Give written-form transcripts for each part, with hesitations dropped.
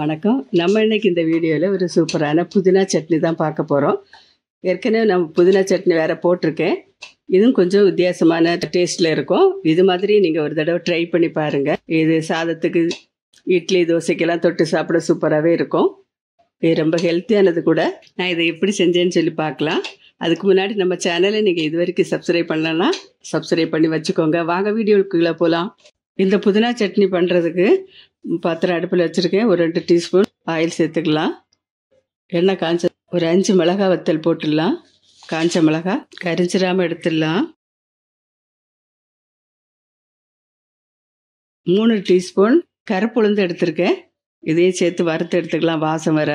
வணக்கம். நம்ம இன்னைக்கு இந்த வீடியோவில் ஒரு சூப்பரான புதினா சட்னி தான் பார்க்க போகிறோம். ஏற்கனவே நம்ம புதினா சட்னி வேறு போட்டிருக்கேன். இதுவும் கொஞ்சம் வித்தியாசமான டேஸ்ட்டில் இருக்கும். இது மாதிரி நீங்கள் ஒரு தடவை ட்ரை பண்ணி பாருங்கள். இது சாதத்துக்கு, இட்லி, தோசைக்கெல்லாம் தொட்டு சாப்பிட சூப்பராகவே இருக்கும். இது ரொம்ப ஹெல்த்தியானது கூட. நான் இதை எப்படி செஞ்சேன்னு சொல்லி பார்க்கலாம். அதுக்கு முன்னாடி நம்ம சேனலை நீங்கள் இது வரைக்கும் சப்ஸ்கிரைப் பண்ணலன்னா சப்ஸ்கிரைப் பண்ணி வச்சுக்கோங்க. வாங்க வீடியோக்குள்ளே போகலாம். இந்த புதினா சட்னி பண்ணுறதுக்கு பாத்திரம் அடுப்பில் வச்சுருக்கேன். ஒரு 2 டீஸ்பூன் ஆயில் சேர்த்துக்கலாம். எண்ணெய் காய்ச்ச ஒரு 5 மிளகா வத்தல் போட்டுடலாம். காய்ச்ச மிளகா கரிஞ்சிடாமல் எடுத்துடலாம். 3 டீஸ்பூன் கருப்புளுந்து எடுத்திருக்கேன். இதையும் சேர்த்து வறுத்து எடுத்துக்கலாம் வாசம் வர.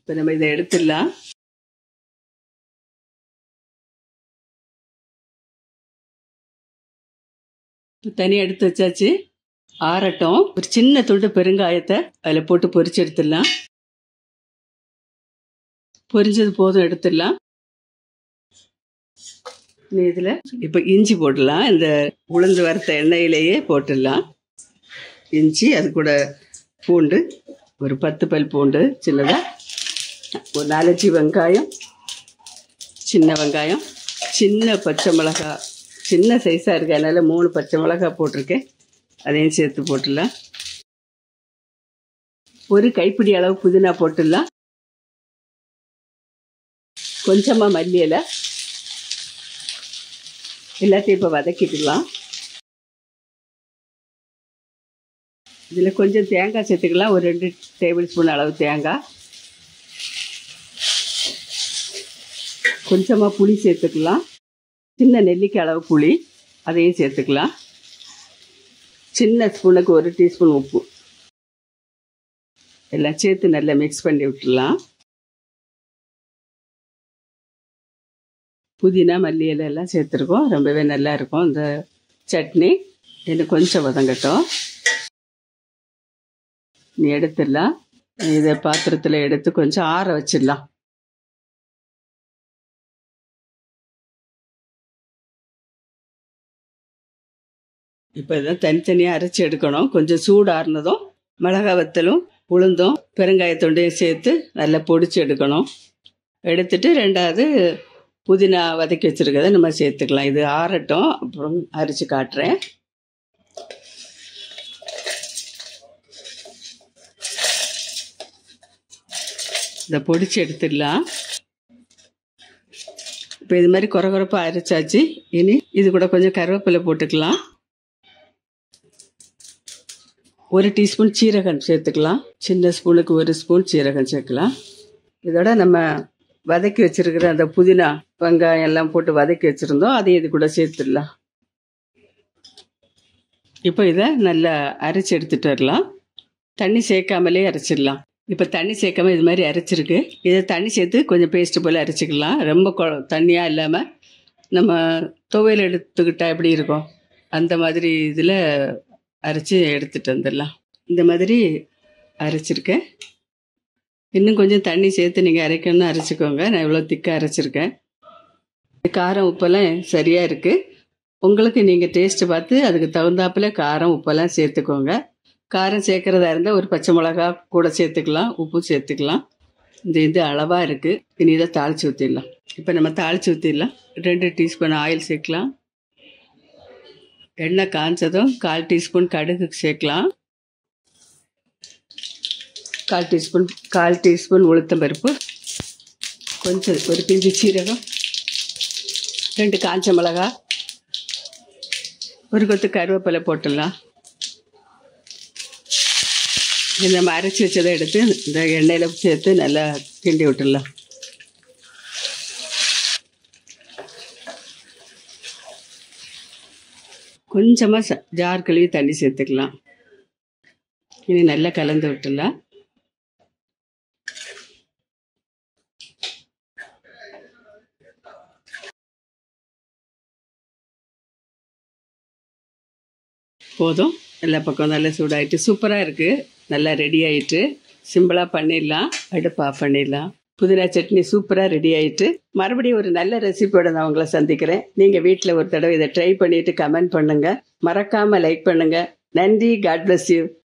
இப்போ நம்ம இதை எடுத்துடலாம். தனியாக எடுத்து வச்சாச்சு. ஆறட்டும். ஒரு சின்ன துண்டு பெருங்காயத்தை அதில் போட்டு பொரிச்சு எடுத்துடலாம். பொரிஞ்சது போதும், எடுத்துடலாம். இதில் இப்போ இஞ்சி போடலாம். இந்த உளுந்து வறுத்த எண்ணெயிலேயே போட்டுடலாம் இஞ்சி. அது கூட பூண்டு, ஒரு 10 பல் பூண்டு சின்னதாக, ஒரு 4-5 வெங்காயம், சின்ன வெங்காயம், சின்ன பச்சை மிளகாய், சின்ன சைஸாக இருக்குது, அதனால் 3 பச்சை மிளகாய் போட்டிருக்கேன். அதையும் சேர்த்து போட்டுடலாம். ஒரு கைப்பிடி அளவு புதினா போட்டுடலாம். கொஞ்சமாக மல்லி இலை. எல்லாத்தையும் இப்போ வதக்கிட்டுலாம். இதில் கொஞ்சம் தேங்காய் சேர்த்துக்கலாம். ஒரு 2 டேபிள் ஸ்பூன் அளவு தேங்காய். கொஞ்சமாக புளி சேர்த்துக்கலாம். சின்ன நெல்லிக்காய் அளவு புளி, அதையும் சேர்த்துக்கலாம். சின்ன ஸ்பூனுக்கு 1 டீஸ்பூன் உப்பு. எல்லாம் சேர்த்து நல்லா மிக்ஸ் பண்ணி விட்டுடலாம். புதினா மல்லி இலை எல்லாம் சேர்த்துருக்கோம். ரொம்பவே நல்லா இருக்கும் இந்த சட்னி. இன்னும் கொஞ்சம் வதங்கட்டும். நீ எடுத்துடலாம். இதை பாத்திரத்தில் எடுத்து கொஞ்சம் ஆற வச்சிடலாம். இப்போ இதான் தனித்தனியாக அரைச்சி எடுக்கணும். கொஞ்சம் சூடாறினதும் மிளகா வத்தலும் உளுந்தும் பெருங்காயத்தொண்டையும் சேர்த்து நல்லா பொடிச்சு எடுக்கணும். எடுத்துட்டு 2வது புதினா வதக்கி வச்சுருக்கதை நம்ம சேர்த்துக்கலாம். இது ஆறட்டும், அப்புறம் அரைச்சி காட்டுறேன். இதை பொடிச்சு எடுத்துடலாம். இப்போ இது மாதிரி குறப்பாக அரைச்சாச்சு. இனி இது கூட கொஞ்சம் கருவேப்பிலை போட்டுக்கலாம். 1 டீஸ்பூன் சீரகம் சேர்த்துக்கலாம். சின்ன ஸ்பூனுக்கு 1 ஸ்பூன் சீரகம் சேர்க்கலாம். இதோட நம்ம வதக்கி வச்சுருக்கிற அந்த புதினா வெங்காயம் எல்லாம் போட்டு வதக்கி வச்சுருந்தோம், அதையும் இது கூட சேர்த்துடலாம். இப்போ இதை நல்லா அரைச்சி எடுத்துகிட்டு வரலாம். தண்ணி சேர்க்காமலே அரைச்சிடலாம். இப்போ தண்ணி சேர்க்காம இது மாதிரி அரைச்சிருக்கு. இதை தண்ணி சேர்த்து கொஞ்சம் பேஸ்ட்டு போல் அரைச்சிக்கலாம். ரொம்ப தண்ணியாக இல்லாமல் நம்ம துவையல் எடுத்துக்கிட்டால் எப்படி இருக்கும் அந்த மாதிரி இதில் அரைச்சி எடுத்துகிட்டு வந்துடலாம். இந்த மாதிரி அரைச்சிருக்கேன். இன்னும் கொஞ்சம் தண்ணி சேர்த்து நீங்கள் அரைக்கணும்னு அரைச்சிக்கோங்க. நான் இவ்வளோ திக்காக அரைச்சிருக்கேன். காரம் உப்பெல்லாம் சரியாக இருக்குது. உங்களுக்கு நீங்கள் டேஸ்ட்டு பார்த்து அதுக்கு தகுந்தாப்பில் காரம் உப்பெல்லாம் சேர்த்துக்கோங்க. காரம் சேர்க்குறதா இருந்தால் ஒரு பச்சை மிளகா கூட சேர்த்துக்கலாம், உப்பு சேர்த்துக்கலாம். இது அளவாக இருக்குது. இனி இதை தாளித்து ஊற்றிடலாம். இப்போ நம்ம தாளித்து ஊற்றிடலாம். 2 டீஸ்பூன் ஆயில் சேர்க்கலாம். எண்ணெய் காய்ச்சதும் 1/4 டீஸ்பூன் கடுகு சேர்க்கலாம். 1/4 டீஸ்பூன் உளுத்தம்பருப்பு, கொஞ்சம் ஒரு பிஞ்சு சீரகம், 2 காய்ச்ச மிளகா, ஒரு கொத்து கருவேப்பிலை போட்டுடலாம். இது நம்ம அரைச்சி வச்சதை எடுத்து இந்த எண்ணெயில் சேர்த்து நல்லா கிண்டி விட்டுடலாம். கொஞ்சமாக ஜார் கழுவி தண்ணி சேர்த்துக்கலாம். இனி நல்லா கலந்து விட்டுடலாம். போதும். எல்லா பக்கம் நல்லா சூடாகிட்டு சூப்பராக இருக்குது. நல்லா ரெடி ஆகிட்டு சிம்பிளாக பண்ணிடலாம். அடுப்பு ஆஃப் பண்ணிடலாம். புதினா சட்னி சூப்பராக ரெடி ஆயிட்டு, மறுபடியும் ஒரு நல்ல ரெசிபியோட நான் உங்களை சந்திக்கிறேன். நீங்கள் வீட்டில் ஒரு தடவை இதை ட்ரை பண்ணிட்டு கமெண்ட் பண்ணுங்க. மறக்காம லைக் பண்ணுங்க. நன்றி. God bless you.